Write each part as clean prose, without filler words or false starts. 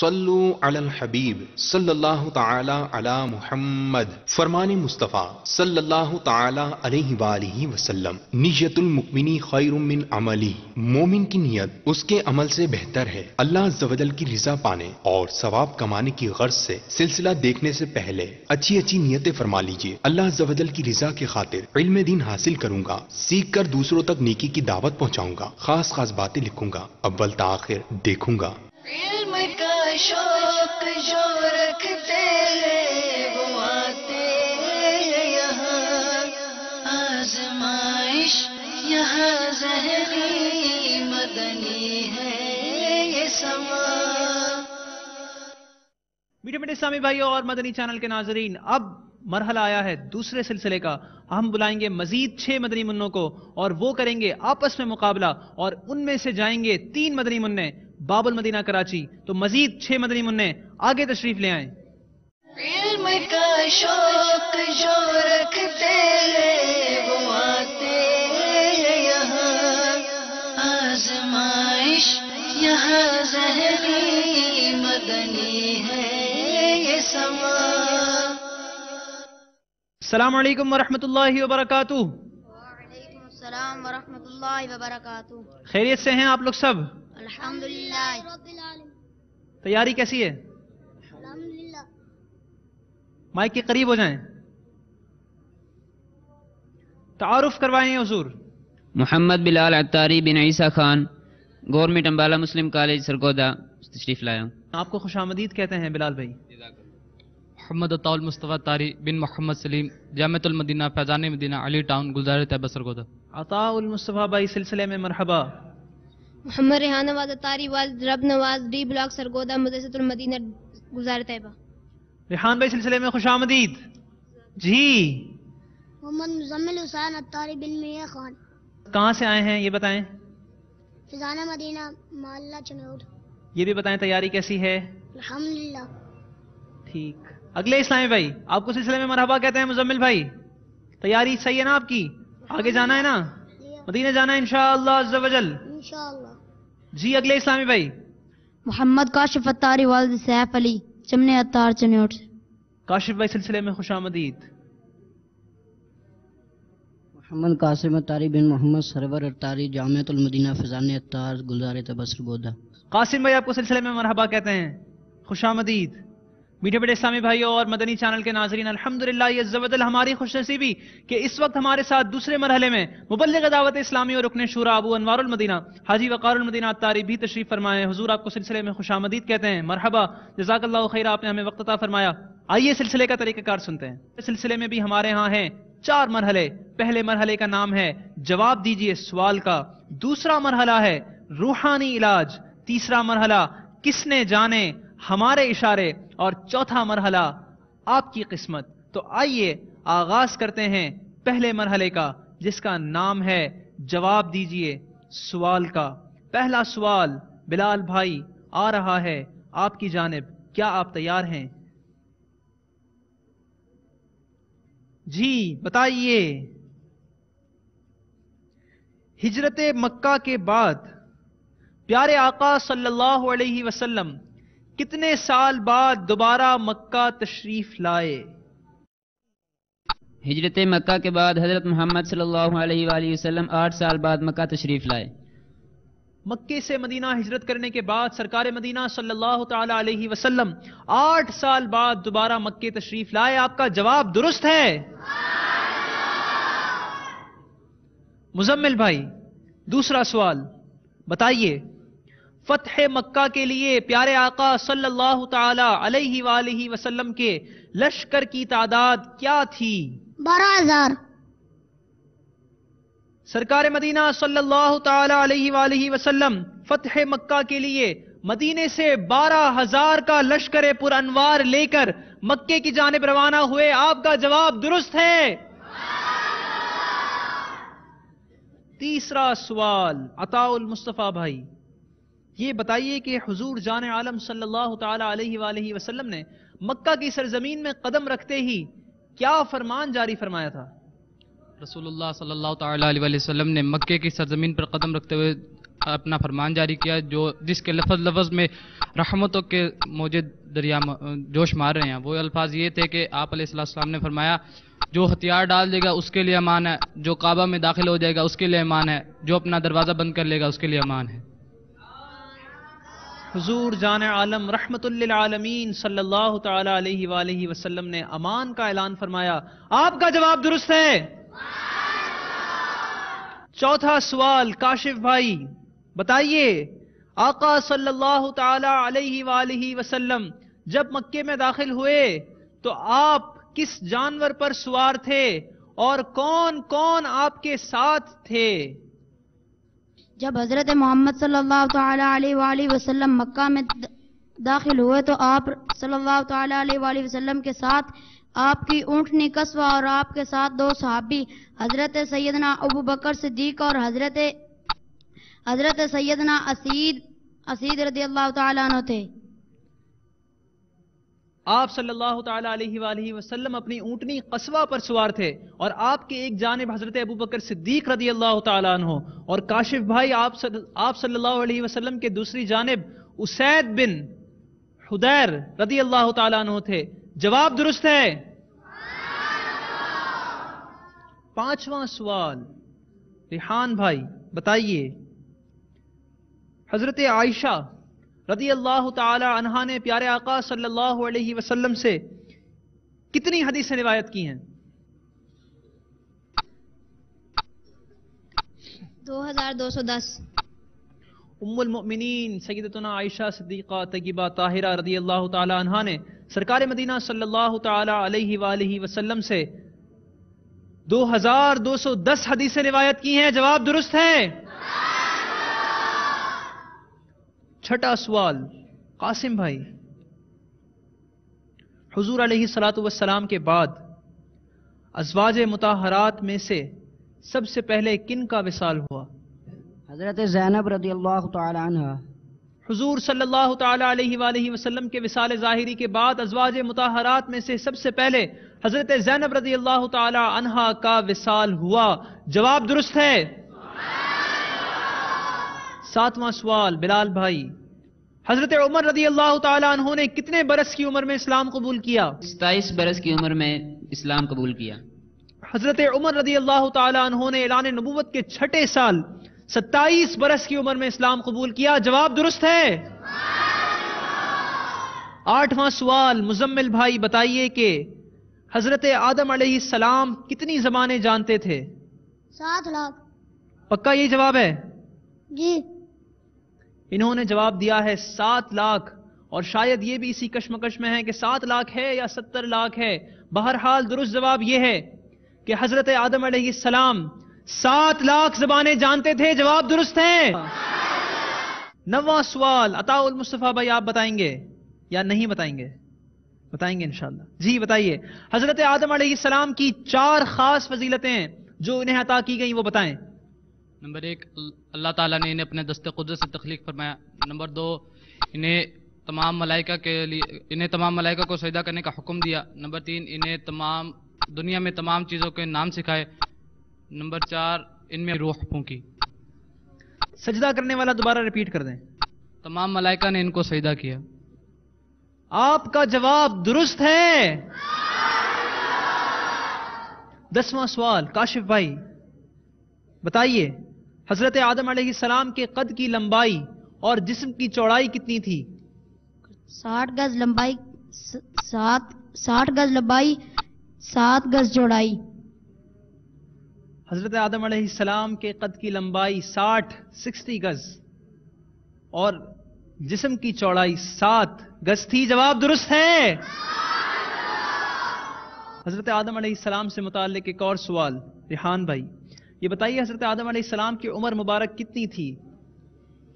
صلو علی الحبیب صلی اللہ تعالی علی محمد. فرمان مصطفیٰ صلی اللہ تعالی علیہ وآلہ وسلم. نیت المؤمنی خیر من عملی. مومن کی نیت اس کے عمل سے بہتر ہے. اللہ عز و جل کی رضا پانے اور ثواب کمانے کی غرض سے سلسلہ دیکھنے سے پہلے اچھی اچھی نیتیں فرما لیجیے. اللہ عز و جل کی رضا کی خاطر علم دین حاصل کروں گا، سیکھ کر دوسروں تک نیکی کی دعوت پہنچاؤں گا، خاص خاص باتیں لکھوں گا، اول تاخیر دیکھوں گا. علم کا شوق جو رکھتے ہیں وہ آتے ہیں یہاں، آزمائش یہاں ذہنی مدنی ہے یہ سما. میٹھے میٹھے اسلامی بھائیوں اور مدنی چینل کے ناظرین، اب مرحلہ آیا ہے دوسرے سلسلے کا. ہم بلائیں گے مزید 6 مدنی منوں کو اور وہ کریں گے آپس میں مقابلہ، اور ان میں سے جائیں گے 3 مدنی منع باب المدینہ کراچی. تو مزید 6 مدنی منع آگے تشریف لے آئیں. علم کا شوق جو رکھتے ہیں وہ آتے ہیں یہاں، آزمائش یہاں ذہنی مدنی ہے یہ سما. السلام علیکم ورحمۃ اللہ وبرکاتہ. وعلیکم السلام ورحمۃ اللہ وبرکاتہ. خیریت سے ہیں آپ لوگ سب؟ الحمدللہ رب العالمین. تیاری کیسی ہے؟ الحمدللہ. مائک کے قریب ہو جائیں. تعارف کروائیں حضور. محمد بلال عطاری بن عیسیٰ خان، گورنمنٹ امبالہ مسلم کالج سرگودا تشریف لایا ہوں. آپ کو خوش آمدید کہتے ہیں بلال بھائی. محمد عطاء المصطفیٰ طاری بن محمد سلیم، جامعۃ المدینہ فیضان مدینہ علی ٹاؤن گلزار طیبہ سرگودا. عطاء المصطفیٰ بھائی سلسلے میں مرحبا. محمد ریحان نواز طاری والد رب نواز ڈی بلاک سرگودا مدرسۃ المدینہ گلزار طیبہ. ریحان بھائی سلسلے میں خوش آمدید. جی محمد مزمل حسین طاری بن میاں خان، کہاں سے آئے ہیں یہ بتائیں. فیضان مدینہ محلہ چنوٹ. یہ بھی بتائیں تیاری کیسی ہے. الحمدللہ. ٹھیک. اگلے اسلامی بھائی آپ کو سلسلے میں مرحبا کہتے ہیں. مزمل بھائی تیاری صحیح ہے نا آپ کی؟ آگے جانا ہے نا، مدینہ جانا ہے انشاءاللہ عز و جل. انشاءاللہ. جی اگلے اسلامی بھائی. محمد کاشف طاری والد سیف علی چمنے اتار چنوٹ. کاشف بھائی سلسلے میں خوش آمدید. محمد قاسم اتاری بن محمد سرور اتاری جامعۃ المدینہ فیضان اتار گلزار طیبہ سرگودا. قاسم بھائی آپ کو سلسلے میں مرحبا کہتے ہیں. خوش آمدید. میٹھے میٹھے اسلامی بھائیوں اور مدنی چینل کے ناظرین، الحمدللہ یہ عز و جل ہماری خوش نصیبی کہ اس وقت ہمارے ساتھ دوسرے مرحلے میں مبلغ دعوت اسلامی اور رکن شورا ابو انوار المدینہ حاجی وقار المدینہ اتاری بھی تشریف فرمائے. حضور آپ کو سلسلے میں خوش آمدید کہتے ہیں. مرحبا، جزاک اللہ خیر، آپ نے ہمیں وقت عطا فرمایا. آئیے سلسلے کا طریقہ کار سنتے ہیں. اس سلسلے میں بھی ہمارے ہاں ہیں 4 مرحلے. پہلے مرحلے کا نام ہے جواب دیجئے سوال کا، دوسرا مرحلہ ہے روحانی علاج، تیسرا مرحلہ کس نے جانے ہمارے اشارے، اور چوتھا مرحلہ آپ کی قسمت. تو آئیے آغاز کرتے ہیں پہلے مرحلے کا جس کا نام ہے جواب دیجئے سوال کا. پہلا سوال بلال بھائی آ رہا ہے آپ کی جانب. کیا آپ تیار ہیں؟ جی بتائیے. ہجرت مکہ کے بعد پیارے آقا صلی اللہ علیہ وسلم کتنے سال بعد دوبارہ مکہ تشریف لائے؟ ہجرت مکہ کے بعد حضرت محمد صلی اللہ علیہ وآلہ وسلم 8 سال بعد مکہ تشریف لائے. مکے سے مدینہ ہجرت کرنے کے بعد سرکار مدینہ صلی اللہ تعالی علیہ وسلم 8 سال بعد دوبارہ مکے تشریف لائے. آپ کا جواب درست ہے. مزمل بھائی دوسرا سوال بتائیے. فتح مکہ کے لیے پیارے آقا صلی اللہ تعالی علیہ وآلہ وسلم کے لشکر کی تعداد کیا تھی؟ 12,000. سرکار مدینہ صلی اللہ تعالی علیہ وآلہ وسلم فتح مکہ کے لیے مدینے سے 12,000 کا لشکر پر انوار لے کر مکے کی جانب روانہ ہوئے. آپ کا جواب درست ہے. تیسرا سوال عطاء المصطفیٰ بھائی، یہ بتائیے کہ حضور جان عالم صلی اللہ تعالی علیہ وآلہ وسلم نے مکہ کی سرزمین میں قدم رکھتے ہی کیا فرمان جاری فرمایا تھا؟ رسول اللہ صلی اللہ تعالی علیہ وسلم نے مکے کی سرزمین پر قدم رکھتے ہوئے اپنا فرمان جاری کیا جس کے لفظ لفظ میں رحمتوں کے موجے دریا جوش مار رہے ہیں. وہ الفاظ یہ تھے کہ آپ علیہ السلام نے فرمایا جو ہتھیار ڈال دے گا اس کے لیے امان ہے، جو کعبہ میں داخل ہو جائے گا اس کے لیے امان ہے، جو اپنا دروازہ بند کر لے گا اس کے لیے امان ہے. حضور جان عالم رحمت للعالمین صلی اللہ تعالی علیہ وآلہ وسلم نے امان کا اعلان فرمایا. آپ کا جواب درست ہے. چوتھا سوال کاشف بھائی بتائیے، آقا صلی اللہ تعالی علیہ وآلہ وسلم جب مکے میں داخل ہوئے تو آپ کس جانور پر سوار تھے اور کون کون آپ کے ساتھ تھے؟ جب حضرت محمد صلی اللہ تعالی علیہ وآلہ وسلم مکہ میں داخل ہوئے تو آپ صلی اللہ تعالی علیہ وآلہ وسلم کے ساتھ آپ کی اونٹنی قصوہ اور آپ کے ساتھ دو صحابی حضرت سیدنا ابو بکر صدیق اور حضرت سیدنا اسید رضی اللہ تعالیٰ عنہ تھے. آپ صلی اللہ تعالی علیہ وآلہ وسلم اپنی اونٹنی قصوہ پر سوار تھے اور آپ کے ایک جانب حضرت ابو بکر صدیق رضی اللہ تعالیٰ عنہ اور کاشف بھائی آپ صلی اللہ علیہ وسلم کے دوسری جانب اسید بن حدیر رضی اللہ تعالیٰ عنہ تھے. جواب درست ہے. پانچواں سوال ریحان بھائی بتائیے، حضرت عائشہ رضی اللہ تعالی عنہا نے پیارے آقا صلی اللہ علیہ وسلم سے کتنی حدیثیں روایت کی ہیں؟ 2210. ام المؤمنین سیدتنا عائشہ صدیقہ طیبہ طاہرہ رضی اللہ تعالی عنہا نے سرکار مدینہ صلی اللہ تعالی علیہ وآلہ وسلم سے 2210 حدیثیں روایت کی ہیں. جواب درست ہے. چھٹا سوال قاسم بھائی، حضور علیہ الصلوۃ والسلام کے بعد ازواج مطہرات میں سے سب سے پہلے کن کا وصال ہوا؟ حضرت زینب رضی اللہ تعالی عنہ. حضور صلی اللہ تعالی علیہ وآلہ وسلم کے وصال ظاہری کے بعد ازواج مطہرات میں سے سب سے پہلے حضرت زینب رضی اللہ تعالی عنہا کا وصال ہوا. جواب درست ہے. ساتواں سوال بلال بھائی، حضرت عمر رضی اللہ تعالی عنہ نے کتنے برس کی عمر میں اسلام قبول کیا؟ 27 برس کی عمر میں اسلام قبول کیا. حضرت عمر رضی اللہ تعالی عنہ نے اعلان نبوت کے چھٹے سال 27 برس کی عمر میں اسلام قبول کیا. جواب درست ہے. آٹھواں سوال مزمل بھائی بتائیے کہ حضرت آدم علیہ السلام کتنی زبانیں جانتے تھے؟ 7 لاکھ. پکا یہ جواب ہے؟ جی. انہوں نے جواب دیا ہے 7 لاکھ، اور شاید یہ بھی اسی کشمکش میں ہے کہ 7 لاکھ ہے یا 70 لاکھ ہے. بہرحال درست جواب یہ ہے کہ حضرت آدم علیہ السلام 7 لاکھ زبانیں جانتے تھے. جواب درست ہے. 9واں سوال عطاء المصطفیٰ بھائی آپ بتائیں گے یا نہیں بتائیں گے؟ بتائیں گے انشاءاللہ. جی بتائیے، حضرت آدم علیہ السلام کی 4 خاص فضیلتیں جو انہیں عطا کی گئیں وہ بتائیں. نمبر 1، اللہ تعالیٰ نے انہیں اپنے دست قدرت سے تخلیق فرمایا. نمبر 2، انہیں تمام ملائکہ کو سجدہ کرنے کا حکم دیا. نمبر 3، انہیں دنیا میں تمام چیزوں کے نام سکھائے. نمبر 4، ان میں روح پھونکی. سجدہ کرنے والا دوبارہ ریپیٹ کر دیں. تمام ملائکہ نے ان کو سجدہ کیا. آپ کا جواب درست ہے. 10واں سوال کاشف بھائی بتائیے، حضرت آدم علیہ السلام کے قد کی لمبائی اور جسم کی چوڑائی کتنی تھی؟ 60 گز لمبائی 60 گز لمبائی 7 گز چوڑائی. حضرت آدم علیہ السلام کے قد کی لمبائی 60 گز اور جسم کی چوڑائی 7 گز تھی. جواب درست ہے. حضرت آدم علیہ السلام سے متعلق ایک اور سوال ریحان بھائی، یہ بتائیے حضرت آدم علیہ السلام کی عمر مبارک کتنی تھی؟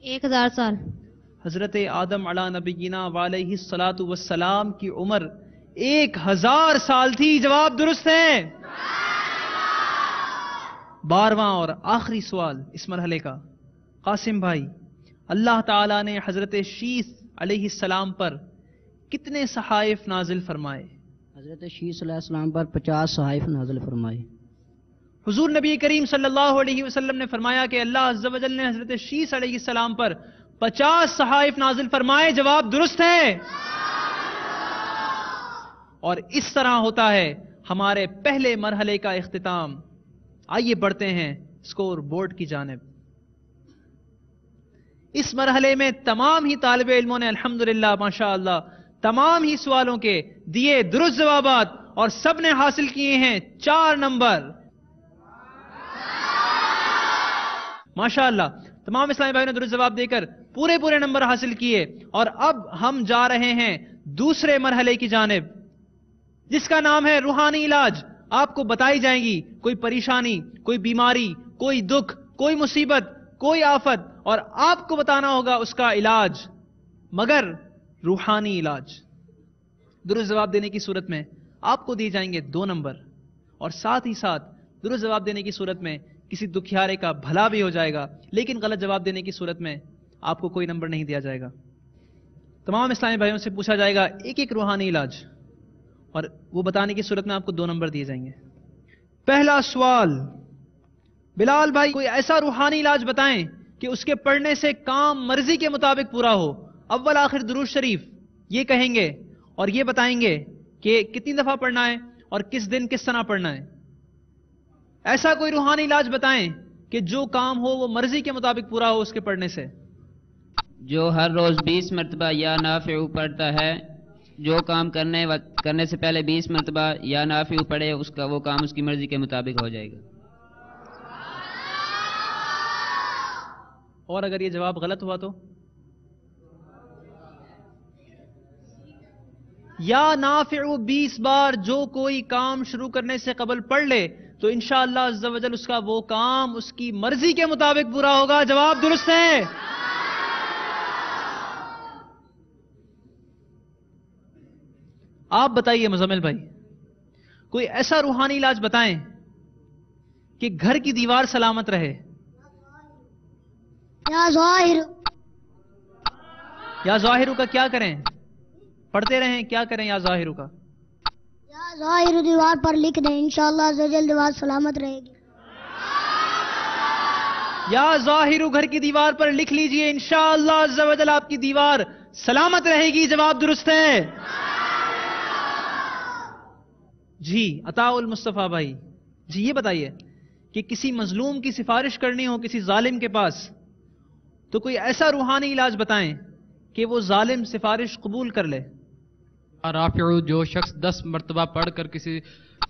1000 سال. حضرت آدم علی نبینا وعلیہ الصلاۃ والسلام کی عمر 1000 سال تھی. جواب درست ہے. 12واں اور آخری سوال اس مرحلے کا قاسم بھائی، اللہ تعالیٰ نے حضرت شیث علیہ السلام پر کتنے صحائف نازل فرمائے؟ حضرت شیث علیہ السلام پر 50 صحائف نازل فرمائے. حضور نبی کریم صلی اللہ علیہ وسلم نے فرمایا کہ اللہ عز و جل نے حضرت شیس علیہ السلام پر 50 صحائف نازل فرمائے. جواب درست ہے. اور اس طرح ہوتا ہے ہمارے پہلے مرحلے کا اختتام. آئیے بڑھتے ہیں اسکور بورڈ کی جانب. اس مرحلے میں تمام ہی طالب علموں نے الحمدللہ ماشاءاللہ تمام ہی سوالوں کے دیے درست جوابات اور سب نے حاصل کیے ہیں 4 نمبر. ماشاءاللہ تمام اسلامی بھائیوں نے درست جواب دے کر پورے نمبر حاصل کیے. اور اب ہم جا رہے ہیں دوسرے مرحلے کی جانب جس کا نام ہے روحانی علاج. آپ کو بتائی جائیں گی کوئی پریشانی, کوئی بیماری, کوئی دکھ, کوئی مصیبت, کوئی آفت, اور آپ کو بتانا ہوگا اس کا علاج, مگر روحانی علاج. درست جواب دینے کی صورت میں آپ کو دیے جائیں گے 2 نمبر, اور ساتھ ہی ساتھ درست جواب دینے کی صورت میں کسی دکھیارے کا بھلا بھی ہو جائے گا, لیکن غلط جواب دینے کی صورت میں آپ کو کوئی نمبر نہیں دیا جائے گا. تمام اسلامی بھائیوں سے پوچھا جائے گا ایک روحانی علاج, اور وہ بتانے کی صورت میں آپ کو 2 نمبر دیے جائیں گے. پہلا سوال, بلال بھائی کوئی ایسا روحانی علاج بتائیں کہ اس کے پڑھنے سے کام مرضی کے مطابق پورا ہو. اول آخر درود شریف یہ کہیں گے اور یہ بتائیں گے کہ کتنی دفعہ پڑھنا ہے اور کس دن کس طرح پڑھنا ہے. ایسا کوئی روحانی علاج بتائیں کہ جو کام ہو وہ مرضی کے مطابق پورا ہو اس کے پڑھنے سے. جو ہر روز 20 مرتبہ یا نافع پڑھتا ہے, جو کام کرنے سے پہلے 20 مرتبہ یا نافع پڑھے, اس کا وہ کام اس کی مرضی کے مطابق ہو جائے گا. اور اگر یہ جواب غلط ہوا تو یا نافع 20 بار جو کوئی کام شروع کرنے سے قبل پڑھ لے تو انشاءاللہ عز و جل اس کا وہ کام اس کی مرضی کے مطابق پورا ہوگا. جواب درست ہے. آپ بتائیے مزمل بھائی, کوئی ایسا روحانی علاج بتائیں کہ گھر کی دیوار سلامت رہے. یا ظاہر کا کیا کریں, پڑھتے رہیں, کیا کریں یا ظاہر کا؟ یا ظاہر دیوار پر لکھ دیں, انشاءاللہ عز و جل دیوار سلامت رہے گی. یا ظاہر گھر کی دیوار پر لکھ لیجئے, انشاءاللہ عز و جل آپ کی دیوار سلامت رہے گی. جواب درست ہے. جی عطاء المصطفیٰ بھائی, جی یہ بتائیے کہ کسی مظلوم کی سفارش کرنی ہو کسی ظالم کے پاس تو کوئی ایسا روحانی علاج بتائیں کہ وہ ظالم سفارش قبول کر لے. رافع, جو شخص 10 مرتبہ پڑھ کر کسی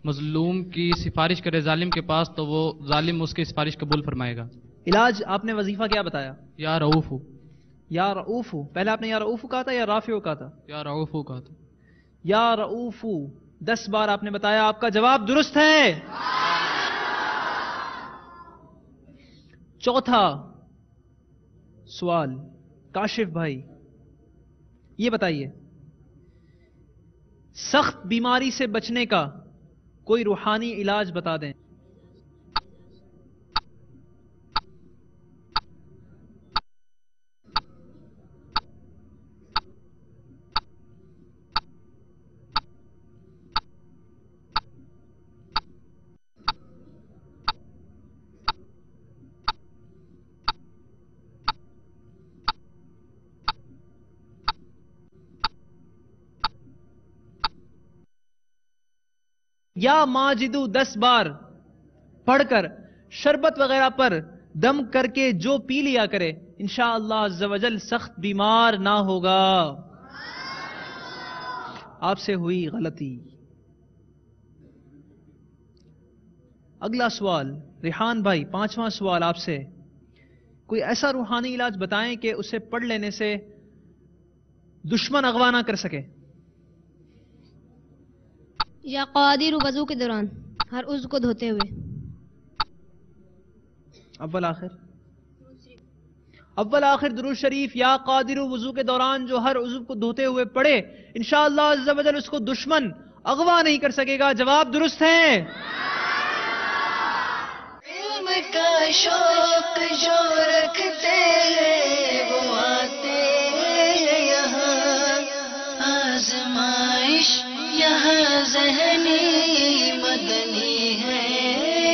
مظلوم کی سفارش کرے ظالم کے پاس تو وہ ظالم اس کی سفارش قبول فرمائے گا. علاج آپ نے وظیفہ کیا بتایا؟ یا رؤوف. یا رؤوف, پہلے آپ نے یا رؤوف کہا تھا یا رافع کہا تھا؟ یا رؤوف کہا تھا. یا رؤوف 10 بار آپ نے بتایا. آپ کا جواب درست ہے. چوتھا سوال, کاشف بھائی یہ بتائیے سخت بیماری سے بچنے کا کوئی روحانی علاج بتا دیں. یا ماجدو 10 بار پڑھ کر شربت وغیرہ پر دم کر کے جو پی لیا کرے انشاءاللہ عز و جل سخت بیمار نہ ہوگا. آپ سے ہوئی غلطی. اگلا سوال ریحان بھائی, 5واں سوال آپ سے, کوئی ایسا روحانی علاج بتائیں کہ اسے پڑھ لینے سے دشمن اغوا نہ کر سکے. یا قادر وضو کے دوران ہر عضو کو دھوتے ہوئے. اول آخر درود شریف یا قادر وضو کے دوران جو ہر عضو کو دھوتے ہوئے پڑھے انشاءاللہ عز و جل اس کو دشمن اغوا نہیں کر سکے گا. جواب درست ہے. علم کا شوق جو رکھتے ہیں وہ آتے ہیں یہاں, آزمائش یہاں ذہنی مدنی ہے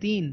3।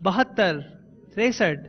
72, 63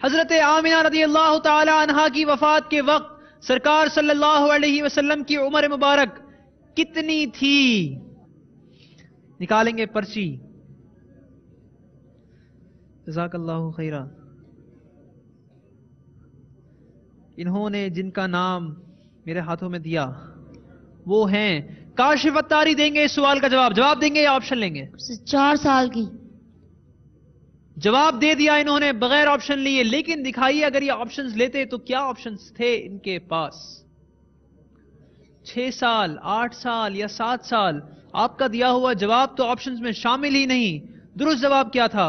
حضرت آمینہ رضی اللہ تعالی عنہا کی وفات کے وقت سرکار صلی اللہ علیہ وسلم کی عمر مبارک کتنی تھی؟ نکالیں گے پرچی. جزاک اللہ خیرہ. انہوں نے جن کا نام میرے ہاتھوں میں دیا وہ ہیں کاشف اتاری. دیں گے اس سوال کا جواب دیں گے یا آپشن لیں گے؟ 4 سال کی. جواب دے دیا انہوں نے بغیر آپشن لیے. لیکن دکھائیے اگر یہ آپشنز لیتے تو کیا آپشنز تھے ان کے پاس. 6 سال 8 سال یا 7 سال. آپ کا دیا ہوا جواب تو آپشنز میں شامل ہی نہیں. درست جواب کیا تھا؟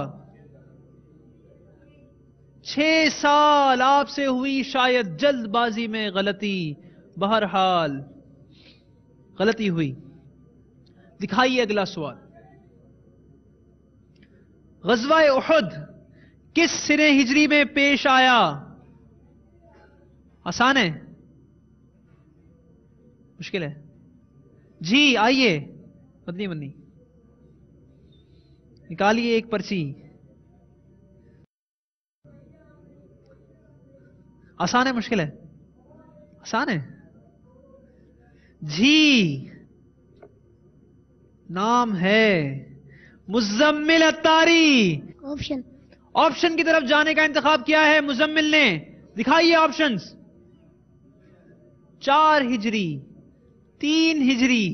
6 سال. آپ سے ہوئی شاید جلد بازی میں غلطی. بہرحال غلطی ہوئی. دکھائیے اگلا سوال. غزوہ احد کس سنہ ہجری میں پیش آیا؟ آسان ہے؟ مشکل ہے؟ جی آئیے مدنی منی نکالیے ایک پرچی. آسان ہے مشکل ہے؟ آسان ہے. جی نام ہے مزمل اتاری. آپشن کی طرف جانے کا انتخاب کیا ہے مزمل نے. دکھائیے آپشنز. 4 ہجری 3 ہجری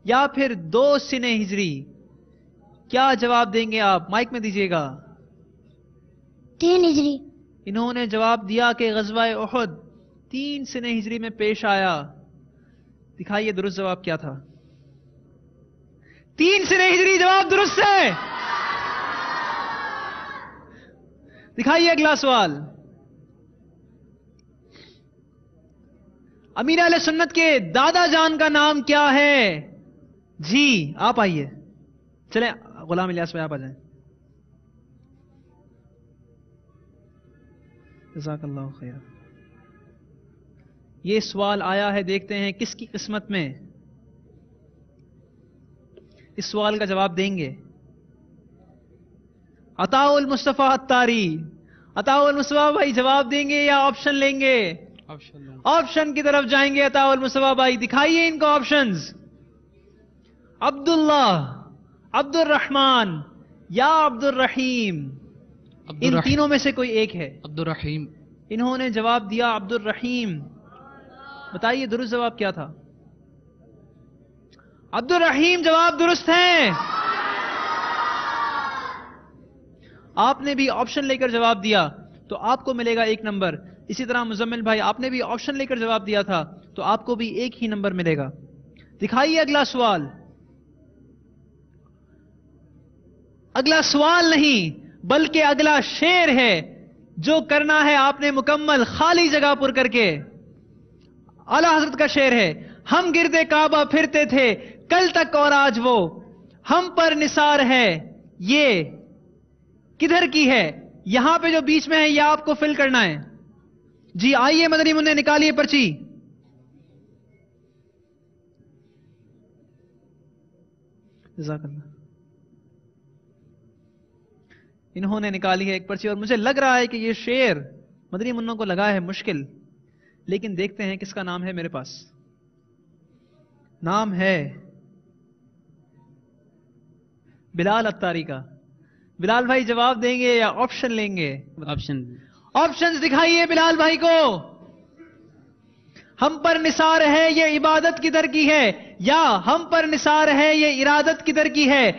یا پھر 2 سنہ ہجری. کیا جواب دیں گے آپ؟ مائک میں دیجیے گا. 3 ہجری. انہوں نے جواب دیا کہ غزوہ احد 3 سنہ ہجری میں پیش آیا. دکھائیے درست جواب کیا تھا. 3 سنہ ہجری جواب درست ہے. دکھائیے اگلا سوال. امیر اہل سنت کے دادا جان کا نام کیا ہے؟ جی آپ آئیے. چلیں غلام الیاس بھائی آپ آ جائیں. جزاک اللہ خیر. یہ سوال آیا ہے دیکھتے ہیں کس کی قسمت میں اس سوال کا جواب دیں گے. عطاء المصطفیٰ اتاری. عطاء المصطفیٰ بھائی جواب دیں گے یا آپشن لیں گے؟ آپشن کی طرف جائیں گے. عطاء المصطفیٰ بھائی دکھائیے ان کو آپشنز. عبداللہ عبد الرحمن یا عبد الرحیم. ان تینوں میں سے کوئی ایک ہے. عبد الرحیم. انہوں نے جواب دیا عبد الرحیم. بتائیے درست جواب کیا تھا؟ عبد الرحیم جواب درست ہے. آپ نے بھی آپشن لے کر جواب دیا تو آپ کو ملے گا 1 نمبر. اسی طرح مزمل بھائی آپ نے بھی آپشن لے کر جواب دیا تھا تو آپ کو بھی 1 ہی نمبر ملے گا. دکھائیے اگلا سوال. اگلا سوال نہیں بلکہ اگلا شعر ہے جو کرنا ہے آپ نے مکمل خالی جگہ پر کر کے. اعلیٰ حضرت کا شعر ہے. ہم گردے کعبہ پھرتے تھے کل تک اور آج وہ ہم پر نثار ہے. یہ کدھر کی ہے؟ یہاں پہ جو بیچ میں ہے یہ آپ کو فل کرنا ہے. جی آئیے مدنی منع نکالیے پرچی. جزاک اللہ. انہوں نے نکالی ہے ایک پرچی اور مجھے لگ رہا ہے کہ یہ شعر مدنی منوں کو لگا ہے مشکل. لیکن دیکھتے ہیں کس کا نام ہے میرے پاس. نام ہے بلال اتاری کا. بلال بھائی جواب دیں گے یا آپشن لیں گے؟ آپشنز دکھائیے بلال بھائی کو. ہم پر نثار ہے یہ عبادت کدھر کی ہے یا ہم پر نثار ہے یہ ارادت کدھر کی ہے.